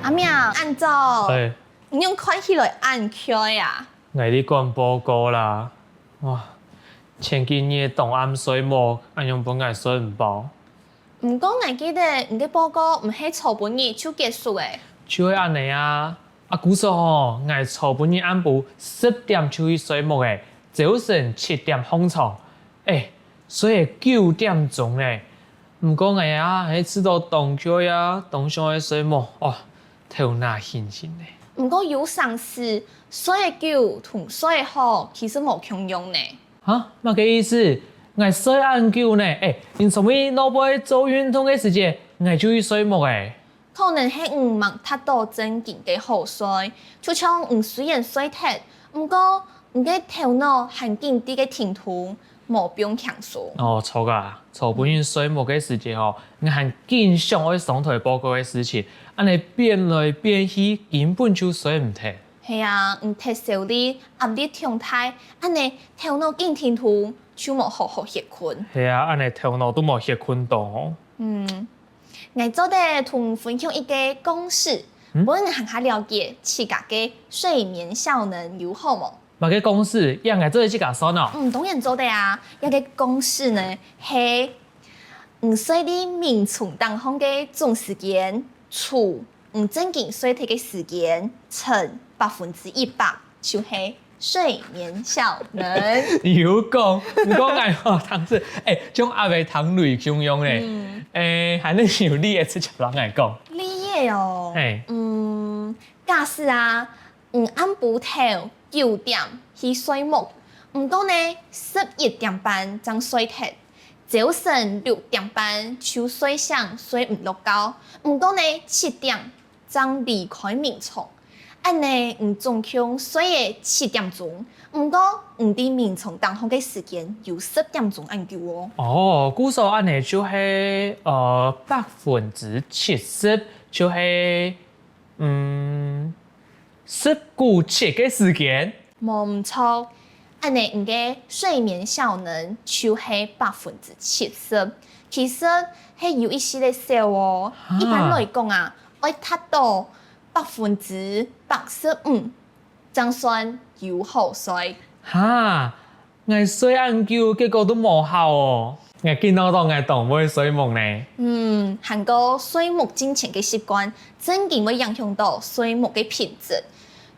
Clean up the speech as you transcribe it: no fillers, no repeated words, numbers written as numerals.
阿明，按照哎，你用看起来按开呀。我咧讲报告啦，哇，前几年档案水木，按用本来水唔饱，唔过我记得你嘅报告唔系草本日就结束诶。就会安尼啊。啊，古时候我初本日按部10点就去水木诶，早晨7点放床，所以9点钟咧。唔过我喺知道动脚呀，动上嘅水木，哦，头脑清醒咧。唔过有上司水久同水好其实冇共用呢。啊，乜嘅意思？我睡晏覺呢？你做咩腦背做運動嘅時間，我就去睡木誒？可能係唔忙太多正經嘅好水，就像唔雖然水鐵，唔過唔嘅頭腦很緊啲嘅聽圖，冇變強數。哦，錯噶，錯本人睡木嘅時間哦，我係經常去上台報告嘅事情，安尼變來變去，根本就睡唔停。係啊，唔睇少啲壓力狀態，安尼頭腦緊聽圖就冇好好歇困。係啊，安尼頭腦都冇歇困到哦。我做的同分享一個公式，本人下了解自家嘅睡眠效能有好冇？乜嘅公司，讓我做一個算哦。當然做的啊，一個公式呢係睡啲眠床當中嘅總時間除正經睡體嘅時間乘100%，就是睡眠效能。有講，唔講愛學堂是，將阿妹堂類中用咧，還能有你嘅直接人來講。你也哦，嘿假使啊，按部頭9點去睡木，唔過呢11點半才睡徹，早晨6點半就睡醒，睡唔落覺，唔過呢7點才離開眠床。安尼總共睡嘅7點鐘，唔過啲眠床當中嘅時間有10點鐘按叫哦。哦，故數安尼就係70%，就係19.7嘅時間。冇唔錯，安尼嘅睡眠效能就係70%，其實係有一些嘅少哦。一般來講啊，要達到85%，才算有好睡。哈，我睡晏覺結果都冇效哦。我見到我當會睡夢呢。韓國睡眠進前嘅習慣，真嘅會影響到睡眠嘅品質。